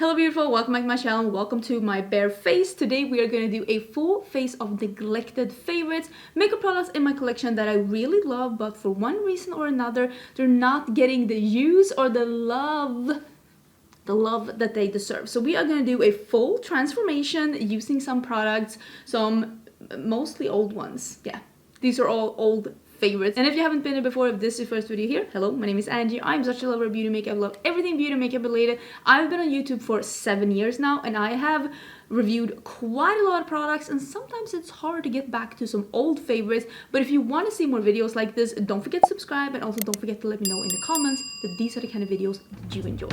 Hello beautiful, welcome back to my channel, welcome to my bare face. Today we are going to do a full face of neglected favorites, makeup products in my collection that I really love, but for one reason or another, they're not getting the use or the love that they deserve. So we are going to do a full transformation using some products, some mostly old ones. Yeah, these are all old favorites. And if you haven't been here before, if this is your first video here, hello, my name is Angie. I'm such a lover of beauty makeup. I love everything beauty makeup related. I've been on YouTube for 7 years now, and I have reviewed quite a lot of products, and sometimes it's hard to get back to some old favorites. But if you want to see more videos like this, don't forget to subscribe, and also don't forget to let me know in the comments that these are the kind of videos that you enjoy.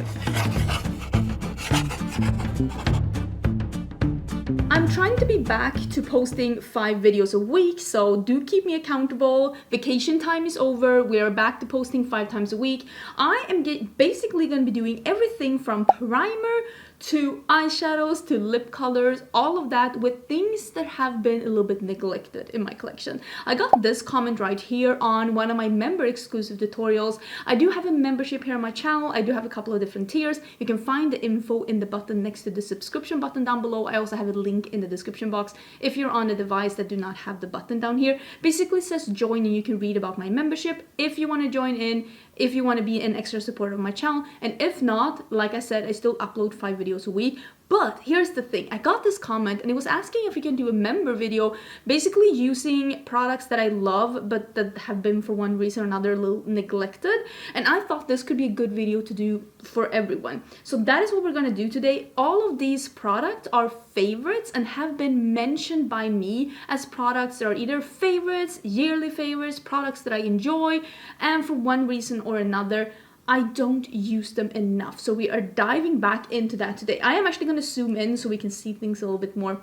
I'm trying to be back to posting 5 videos a week, so do keep me accountable. Vacation time is over. We are back to posting 5 times a week. I am basically going to be doing everything from primer to eyeshadows to lip colors, all of that with things that have been a little bit neglected in my collection. I got this comment right here on one of my member exclusive tutorials. I do have a membership here on my channel. I do have a couple of different tiers. You can find the info in the button next to the subscription button down below. I also have a link in the description box if you're on a device that do not have the button down here. Basically it says join, and you can read about my membership if you want to join in, if you want to be an extra supporter of my channel. And if not, like I said, I still upload 5 videos a week. But here's the thing, I got this comment and it was asking if we can do a member video, basically using products that I love but that have been for one reason or another a little neglected, and I thought this could be a good video to do for everyone. So that is what we're going to do today. All of these products are favorites and have been mentioned by me as products that are either favorites, yearly favorites, products that I enjoy, and for one reason or another I don't use them enough. So we are diving back into that today. I am actually going to zoom in so we can see things a little bit more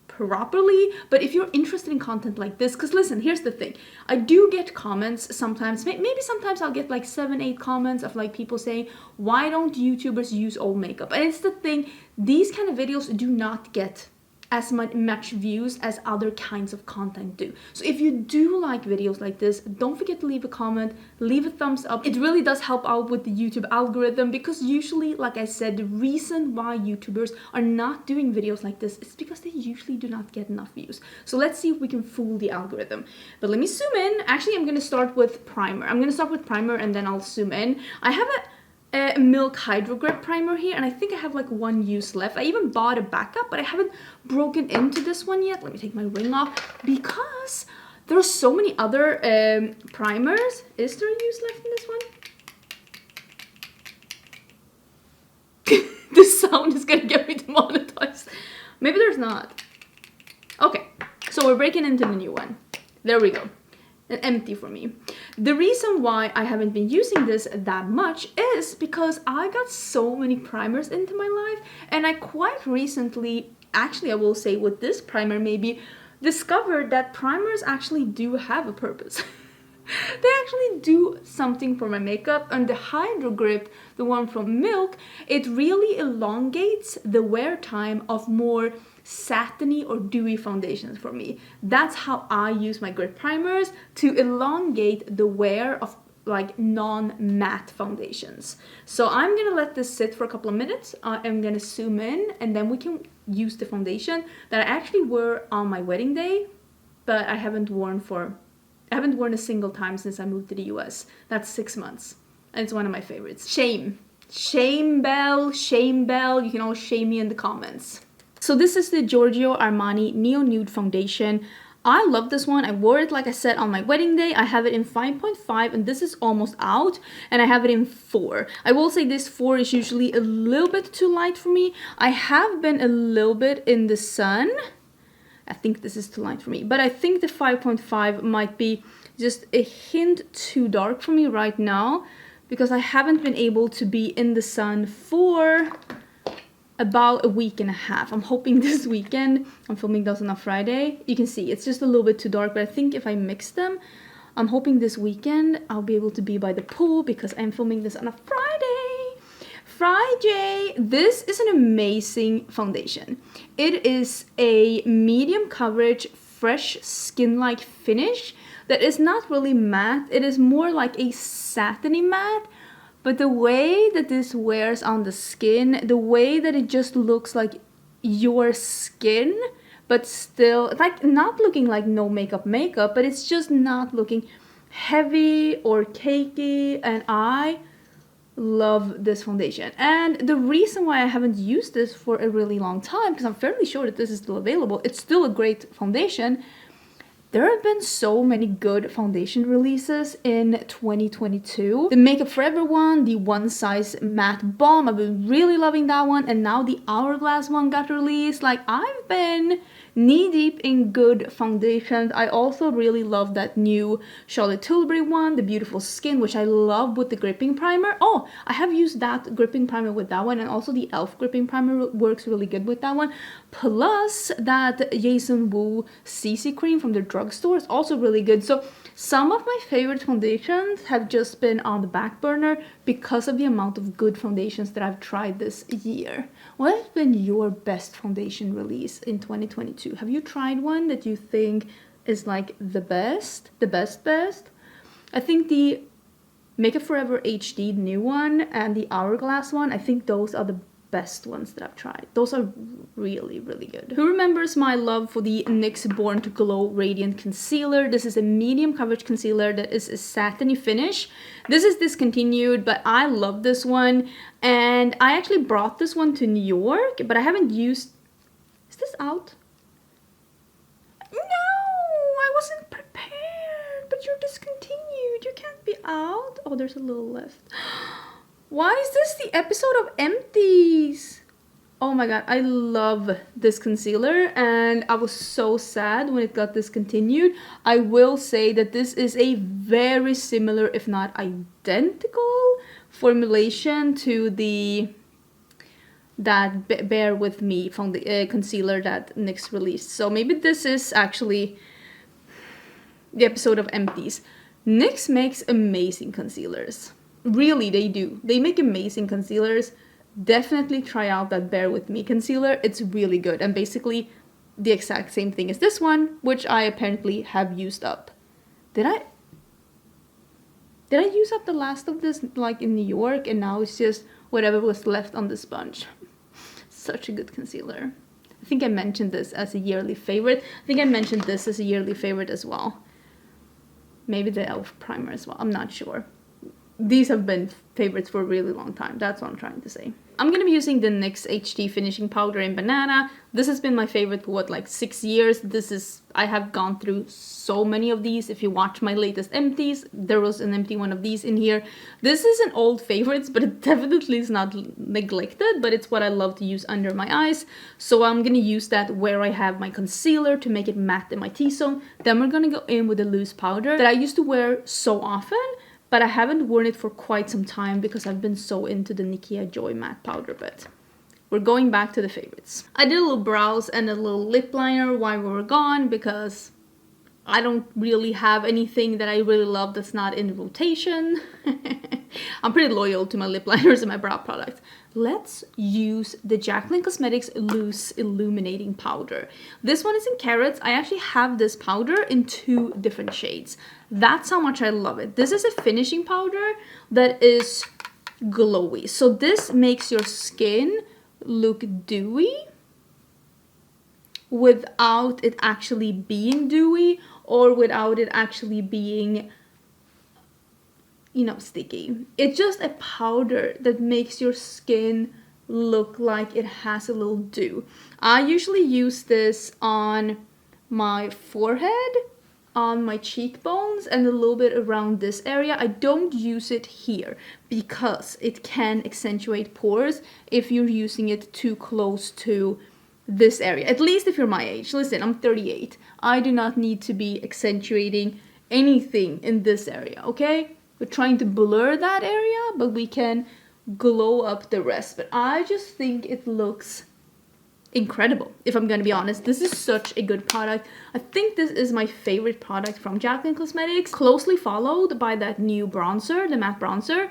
properly. But if you're interested in content like this, because listen, here's the thing, I do get comments sometimes, maybe sometimes I'll get like 7-8 comments of like people saying, why don't YouTubers use old makeup? And it's the thing, these kind of videos do not get as much views as other kinds of content do. So if you do like videos like this, don't forget to leave a comment, leave a thumbs up. It really does help out with the YouTube algorithm, because usually, like I said, the reason why YouTubers are not doing videos like this is because they usually do not get enough views. So let's see if we can fool the algorithm. But let me zoom in. Actually, I'm going to start with primer. And then I'll zoom in. I have a Milk Hydro Grip primer here, and I think I have like 1 use left. I even bought a backup, but I haven't broken into this one yet. Let me take my ring off because there are so many other primers. Is there a use left in this one? The sound is gonna get me demonetized. Maybe there's not. Okay, so we're breaking into the new one. There we go. And empty for me. The reason why I haven't been using this that much is because I got so many primers into my life, and I quite recently, actually I will say with this primer maybe, discovered that primers actually do have a purpose. They actually do something for my makeup, and the Hydro Grip, the one from Milk, it really elongates the wear time of more satiny or dewy foundations for me. That's how I use my grip primers, to elongate the wear of like non-matte foundations. So I'm gonna let this sit for a couple of minutes. I'm gonna zoom in, and then we can use the foundation that I actually wore on my wedding day, but I haven't worn a single time since I moved to the US. That's 6 months, and it's one of my favorites. Shame bell. You can all shame me in the comments. So this is the Giorgio Armani Neo Nude Foundation. I love this one. I wore it, like I said, on my wedding day. I have it in 5.5, and this is almost out, and I have it in 4. I will say this 4 is usually a little bit too light for me. I have been a little bit in the sun. I think this is too light for me, but I think the 5.5 might be just a hint too dark for me right now, because I haven't been able to be in the sun for about a week and a half. I'm hoping this weekend, I'm filming those on a Friday, you can see it's just a little bit too dark, but I think if I mix them, I'm hoping this weekend I'll be able to be by the pool, because I'm filming this on a Friday. This is an amazing foundation. It is a medium coverage, fresh skin-like finish that is not really matte. It is more like a satiny matte, But the way that this wears on the skin, the way that it just looks like your skin, but still like not looking like no makeup, but it's just not looking heavy or cakey, and I love this foundation. And the reason why I haven't used this for a really long time, because I'm fairly sure that this is still available, it's still a great foundation. There have been so many good foundation releases in 2022. The Makeup Forever one, the One Size Matte Balm, I've been really loving that one, and now the Hourglass one got released. Like, I've been knee-deep in good foundations. I also really love that new Charlotte Tilbury one, the Beautiful Skin, which I love with the gripping primer. Oh, I have used that gripping primer with that one, and also the e.l.f. gripping primer works really good with that one. Plus, that Jason Wu CC cream from the drugstore is also really good. So some of my favorite foundations have just been on the back burner because of the amount of good foundations that I've tried this year. What has been your best foundation release in 2022? Have you tried one that you think is like the best? The best? I think the Makeup Forever HD new one and the Hourglass one, I think those are the best ones that I've tried. Those are really, really good. Who remembers my love for the NYX Born to Glow Radiant Concealer? This is a medium coverage concealer that is a satiny finish. This is discontinued, but I love this one. And I actually brought this one to New York, but I haven't used... Is this out? No, I wasn't prepared, but you're discontinued. You can't be out. Oh, there's a little left. Why is this the episode of empties? Oh my god, I love this concealer and I was so sad when it got discontinued. I will say that this is a very similar, if not identical, formulation to that Bear With Me from the concealer that NYX released. So maybe this is actually the episode of empties. NYX makes amazing concealers. Really, they do. They make amazing concealers. Definitely try out that Bear With Me concealer. It's really good. And basically the exact same thing as this one, which I apparently have used up. Did I use up the last of this like in New York, and now it's just whatever was left on the sponge? Such a good concealer. I think I mentioned this as a yearly favorite. I think I mentioned this as a yearly favorite as well. Maybe the e.l.f. primer as well. I'm not sure. These have been favorites for a really long time. That's what I'm trying to say. I'm going to be using the NYX HD Finishing Powder in Banana. This has been my favorite for what, like 6 years. I have gone through so many of these. If you watch my latest empties, there was an empty one of these in here. This is an old favorite, but it definitely is not neglected, but it's what I love to use under my eyes. So I'm going to use that where I have my concealer to make it matte in my T-zone. Then we're going to go in with a loose powder that I used to wear so often, but I haven't worn it for quite some time because I've been so into the Nikia Joy matte powder. But we're going back to the favorites. I did a little brows and a little lip liner while we were gone because I don't really have anything that I really love that's not in rotation. I'm pretty loyal to my lip liners and my brow products. Let's use the Jaclyn Cosmetics Loose Illuminating Powder. This one is in Carrots. I actually have this powder in 2 different shades. That's how much I love it. This is a finishing powder that is glowy. So this makes your skin look dewy without it actually being dewy or without it actually being, you know, sticky. It's just a powder that makes your skin look like it has a little dew. I usually use this on my forehead, on my cheekbones, and a little bit around this area. I don't use it here because it can accentuate pores if you're using it too close to this area. At least if you're my age. Listen, I'm 38. I do not need to be accentuating anything in this area, okay? We're trying to blur that area, but we can glow up the rest. But I just think it looks incredible, if I'm gonna be honest. This is such a good product. I think this is my favorite product from Jaclyn Cosmetics, closely followed by that new bronzer, the matte bronzer.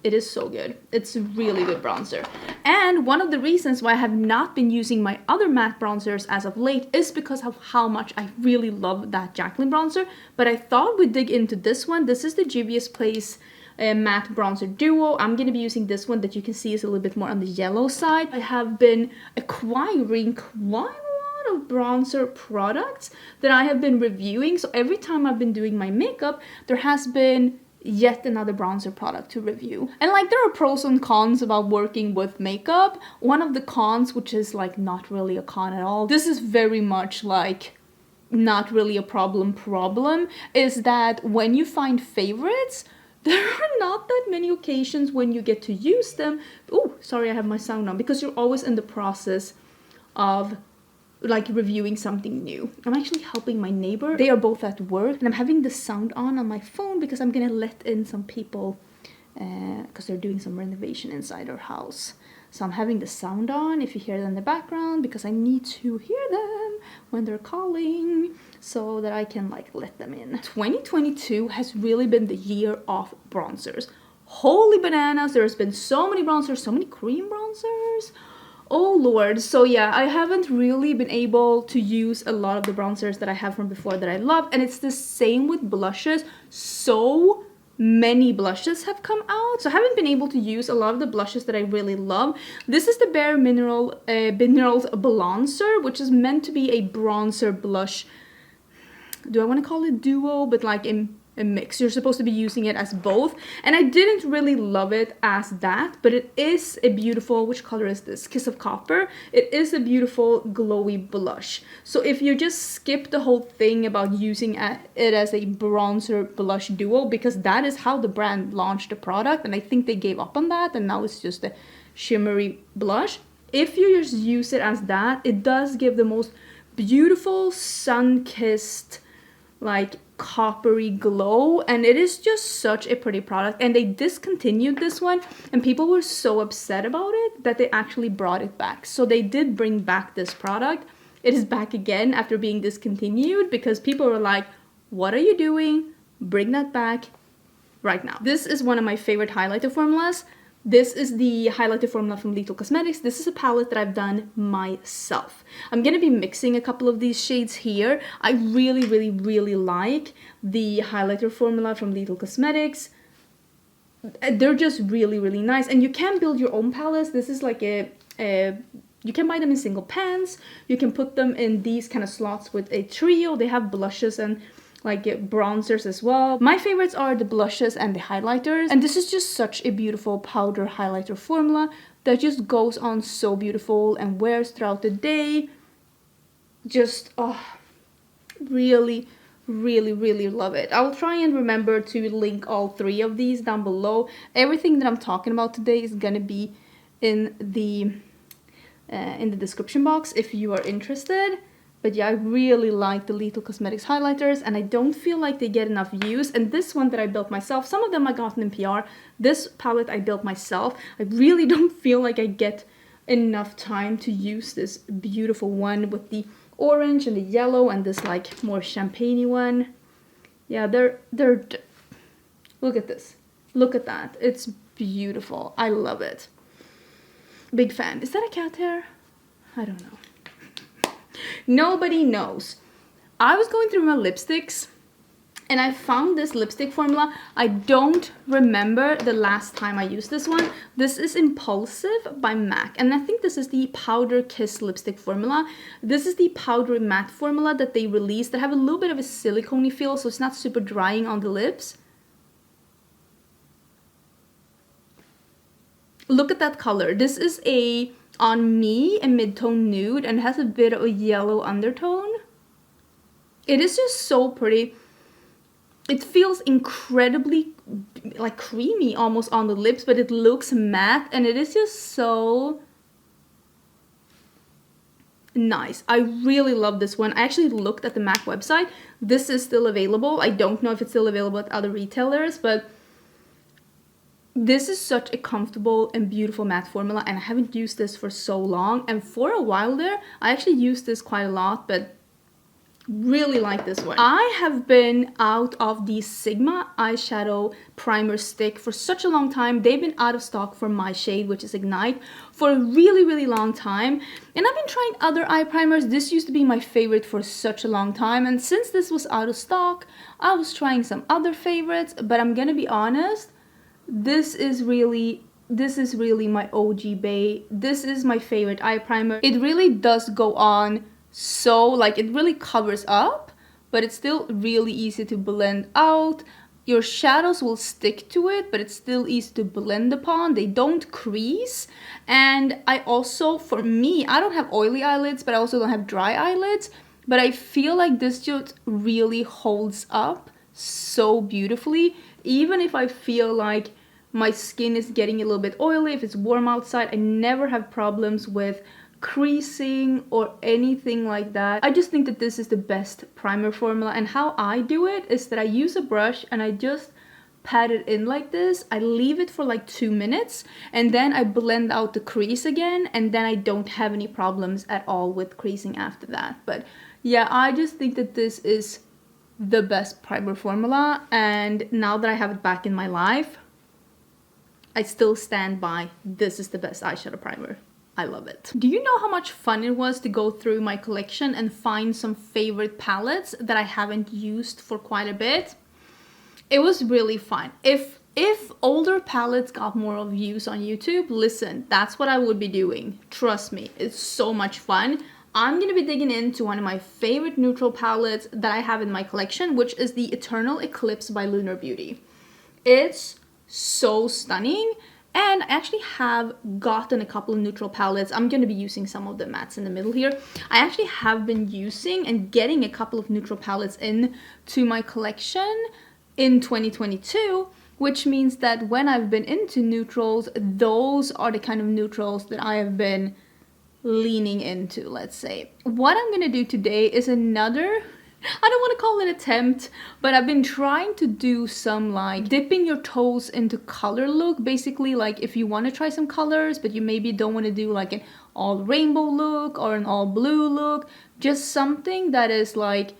It is so good. It's a really good bronzer. And one of the reasons why I have not been using my other matte bronzers as of late is because of how much I really love that Jaclyn bronzer. But I thought we'd dig into this one. This is the Juvia's Place matte bronzer duo. I'm going to be using this one that you can see is a little bit more on the yellow side. I have been acquiring quite a lot of bronzer products that I have been reviewing. So every time I've been doing my makeup, there has been yet another bronzer product to review. And like, there are pros and cons about working with makeup. One of the cons, which is like not really a con at all, this is very much like not really a problem, is that when you find favorites, there are not that many occasions when you get to use them. Oh, sorry, I have my sound on, because you're always in the process of like reviewing something new. I'm actually helping my neighbor. They are both at work, and I'm having the sound on my phone because I'm gonna let in some people because they're doing some renovation inside our house. So I'm having the sound on, if you hear them in the background, because I need to hear them when they're calling so that I can like let them in. 2022 has really been the year of bronzers. Holy bananas, there's been so many bronzers, so many cream bronzers. Oh lord. So yeah, I haven't really been able to use a lot of the bronzers that I have from before that I love, and it's the same with blushes. So many blushes have come out, so I haven't been able to use a lot of the blushes that I really love. This is the Bare Minerals Balancer, which is meant to be a bronzer blush. Do I want to call it duo? But like in a mix. You're supposed to be using it as both, and I didn't really love it as that, but it is a beautiful, which color is this? Kiss of Copper. It is a beautiful glowy blush. So if you just skip the whole thing about using it as a bronzer blush duo, because that is how the brand launched the product, and I think they gave up on that and now it's just a shimmery blush. If you just use it as that, it does give the most beautiful sun-kissed like coppery glow, and it is just such a pretty product. And they discontinued this one, and people were so upset about it that they actually brought it back. So they did bring back this product. It is back again after being discontinued because people were like, what are you doing? Bring that back right now. This is one of my favorite highlighter formulas. This is the highlighter formula from Nyqvist Cosmetics. This is a palette that I've done myself. I'm gonna be mixing a couple of these shades here. I really like the highlighter formula from Nyqvist Cosmetics. They're just really nice, and you can build your own palettes. This is like you can buy them in single pans. You can put them in these kind of slots with a trio. They have blushes and like bronzers as well. My favorites are the blushes and the highlighters, and this is just such a beautiful powder highlighter formula that just goes on so beautiful and wears throughout the day. Just really love it. I'll try and remember to link all three of these down below. Everything that I'm talking about today is gonna be in the description box if you are interested. But yeah, I really like the Nyqvist Cosmetics highlighters, and I don't feel like they get enough use. And this one that I built myself, some of them I got in PR. This palette I built myself. I really don't feel like I get enough time to use this beautiful one with the orange and the yellow and this like more champagne-y one. Yeah, they're look at this. Look at that. It's beautiful. I love it. Big fan. Is that a cat hair? I don't know. Nobody knows. I was going through my lipsticks and I found this lipstick formula. I don't remember the last time I used this one. This is Impulsive by MAC, and I think this is the Powder Kiss lipstick formula. This is the powdery matte formula that they released that have a little bit of a silicone-y feel, so it's not super drying on the lips. Look at that color. This is on me a mid-tone nude and has a bit of a yellow undertone. It is just so pretty. It feels incredibly like creamy almost on the lips, but it looks matte, and it is just so nice. I really love this one. I actually looked at the MAC website. This is still available. I don't know if it's still available at other retailers, but this is such a comfortable and beautiful matte formula, and I haven't used this for so long. And for a while there, I actually used this quite a lot, but really like this one. I have been out of the Sigma eyeshadow primer stick for such a long time. They've been out of stock for my shade, which is Ignite, for a really long time. And I've been trying other eye primers. This used to be my favorite for such a long time. And since this was out of stock, I was trying some other favorites, but I'm gonna be honest, This is really my OG bae. This is my favorite eye primer. It really does go on so, like, it really covers up, but it's still really easy to blend out. Your shadows will stick to it, but it's still easy to blend upon. They don't crease. And I also, for me, I don't have oily eyelids, but I also don't have dry eyelids. But I feel like this just really holds up so beautifully. Even if I feel like my skin is getting a little bit oily, if it's warm outside, I never have problems with creasing or anything like that. I just think that this is the best primer formula, and how I do it is that I use a brush and I just pat it in like this. I leave it for like 2 minutes and then I blend out the crease again, and then I don't have any problems at all with creasing after that. But yeah, I just think that this is the best primer formula, and now that I have it back in my life, I still stand by this is the best eyeshadow primer. I love it. Do you know how much fun it was to go through my collection and find some favorite palettes that I haven't used for quite a bit? It was really fun. If older palettes got more views on YouTube, listen, that's what I would be doing. Trust me, it's so much fun. I'm gonna be digging into one of my favorite neutral palettes that I have in my collection, which is the Eternal Eclipse by Lunar Beauty. It's so stunning. And I actually have gotten a couple of neutral palettes. I'm going to be using some of the mattes in the middle here. I actually have been using and getting a couple of neutral palettes into my collection in 2022, which means that when I've been into neutrals, those are the kind of neutrals that I have been leaning into, let's say. What I'm going to do today is another, I don't want to call it attempt, but I've been trying to do some like dipping your toes into color look. Basically, like if you want to try some colors, but you maybe don't want to do like an all rainbow look or an all blue look, just something that is like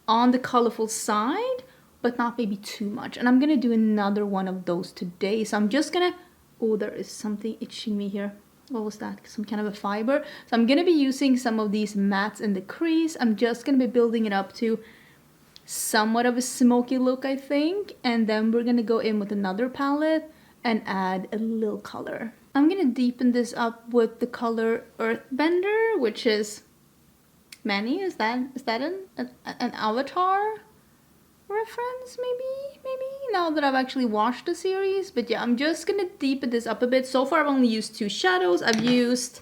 on the colorful side, but not maybe too much. And I'm going to do another one of those today. So I'm just going to, oh, there is something itching me here. What was that? Some kind of a fiber. So I'm going to be using some of these mattes in the crease. I'm just going to be building it up to somewhat of a smoky look, I think. And then we're going to go in with another palette and add a little color. I'm going to deepen this up with the color Earthbender, which is Manny. Is that an Avatar reference, maybe now that I've actually watched the series. But yeah, I'm just gonna deepen this up a bit. So far I've only used 2 shadows. I've used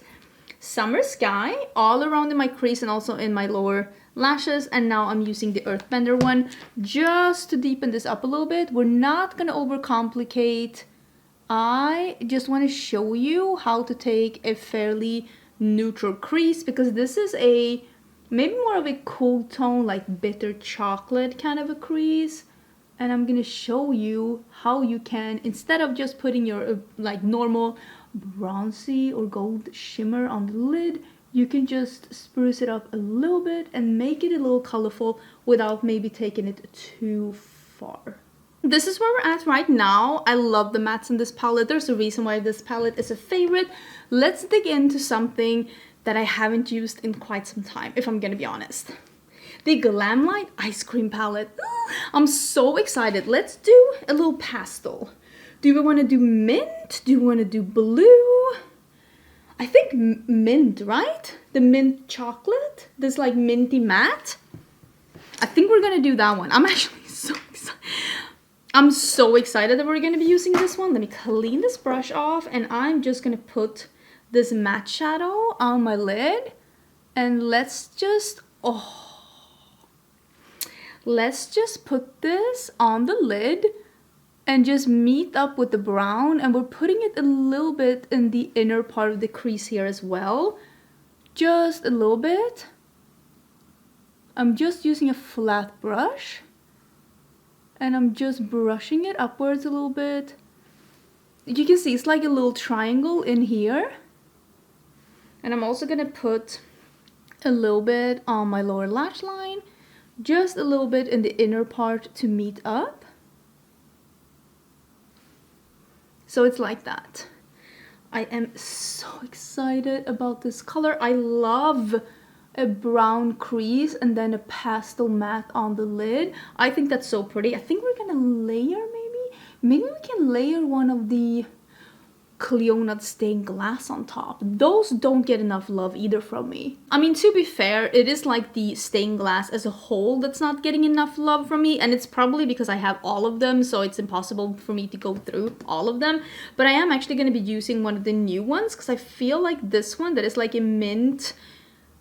Summer Sky all around in my crease and also in my lower lashes, and now I'm using the Earthbender one just to deepen this up a little bit. We're not gonna overcomplicate. I just want to show you how to take a fairly neutral crease, because this is a maybe more of a cool tone, like bitter chocolate kind of a crease. And I'm gonna show you how you can, instead of just putting your like normal bronzy or gold shimmer on the lid, you can just spruce it up a little bit and make it a little colorful without maybe taking it too far. This is where we're at right now. I love the mattes in this palette. There's a reason why this palette is a favorite. Let's dig into something that I haven't used in quite some time, if I'm gonna be honest. The Glamlight Ice Cream Palette. I'm so excited. Let's do a little pastel. Do we want to do mint? Do we want to do blue? I think mint, right? The mint chocolate? This like minty matte? I think we're gonna do that one. I'm actually so excited. I'm so excited that we're gonna be using this one. Let me clean this brush off, and I'm just gonna put this matte shadow on my lid, and let's just put this on the lid and just meet up with the brown, and we're putting it a little bit in the inner part of the crease here as well, just a little bit. I'm just using a flat brush and I'm just brushing it upwards a little bit. You can see it's like a little triangle in here. And I'm also gonna put a little bit on my lower lash line, just a little bit in the inner part to meet up. So it's like that. I am so excited about this color. I love a brown crease and then a pastel matte on the lid. I think that's so pretty. I think we're gonna layer Maybe we can layer one of the Cleonad stained glass on top. Those don't get enough love either from me. I mean, to be fair, it is like the stained glass as a whole that's not getting enough love from me, and it's probably because I have all of them, so it's impossible for me to go through all of them. But I am actually going to be using one of the new ones because I feel like this one that is like a mint,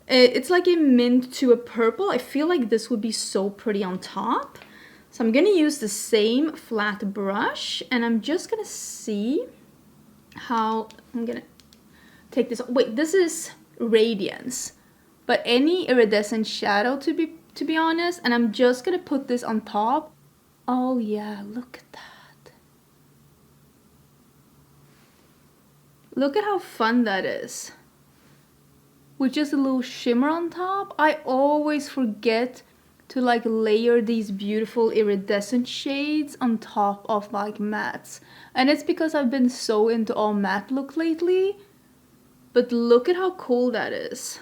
it's like a mint to a purple. I feel like this would be so pretty on top. So I'm going to use the same flat brush, and I'm just going to see how I'm gonna take this. Wait, this is Radiance, but any iridescent shadow to be honest, and I'm just gonna put this on top. Oh yeah, look at that. Look at how fun that is. With just a little shimmer on top. I always forget to like layer these beautiful iridescent shades on top of like mattes. And it's because I've been so into all matte look lately. But look at how cool that is.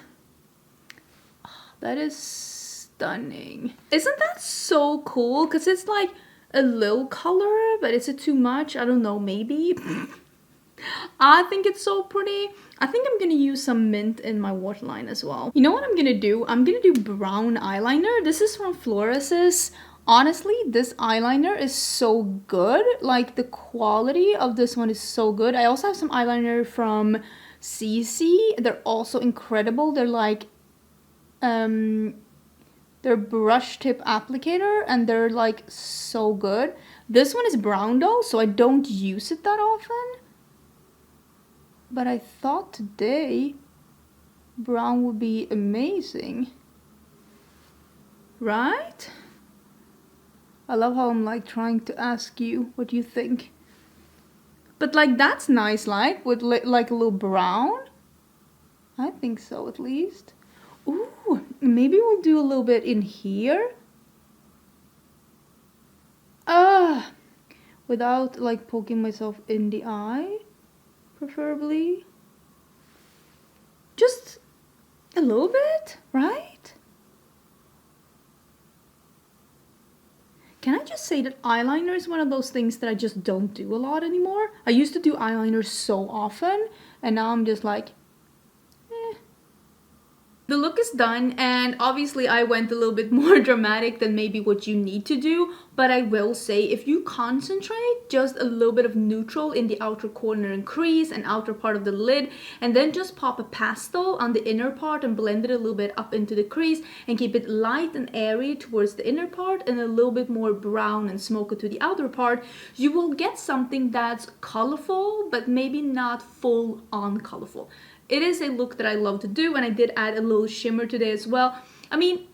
Oh, that is stunning. Isn't that so cool? Because it's like a little color, but is it too much? I don't know, maybe. I think it's so pretty. I think I'm gonna use some mint in my waterline as well. You know what I'm gonna do? I'm gonna do brown eyeliner. This is from Floris's. Honestly, this eyeliner is so good. Like, the quality of this one is so good. I also have some eyeliner from CC. They're also incredible. They're like, they're brush tip applicator, and they're like so good. This one is brown though, so I don't use it that often. But I thought today brown would be amazing. Right? I love how I'm like trying to ask you what you think. But like, that's nice, like with like a little brown. I think so, at least. Ooh, maybe we'll do a little bit in here. Without like poking myself in the eye. Preferably. Just a little bit, right? Can I just say that eyeliner is one of those things that I just don't do a lot anymore? I used to do eyeliner so often, and now I'm just like, The look is done, and obviously I went a little bit more dramatic than maybe what you need to do, but I will say if you concentrate just a little bit of neutral in the outer corner and crease and outer part of the lid, and then just pop a pastel on the inner part and blend it a little bit up into the crease and keep it light and airy towards the inner part and a little bit more brown and smoky to the outer part, you will get something that's colorful but maybe not full on colorful. It is a look that I love to do, and I did add a little shimmer today as well. I mean,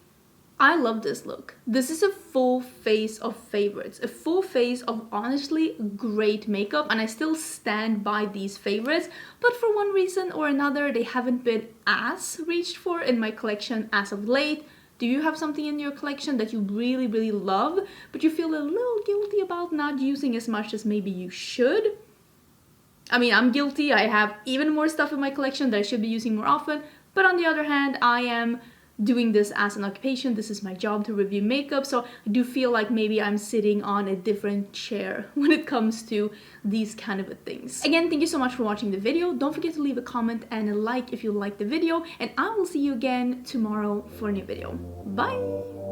I love this look. This is a full face of favorites. A full face of honestly great makeup, and I still stand by these favorites. But for one reason or another, they haven't been as reached for in my collection as of late. Do you have something in your collection that you really, really love, but you feel a little guilty about not using as much as maybe you should? I mean, I'm guilty. I have even more stuff in my collection that I should be using more often. But on the other hand, I am doing this as an occupation. This is my job to review makeup. So I do feel like maybe I'm sitting on a different chair when it comes to these kind of things. Again, thank you so much for watching the video. Don't forget to leave a comment and a like if you liked the video. And I will see you again tomorrow for a new video. Bye!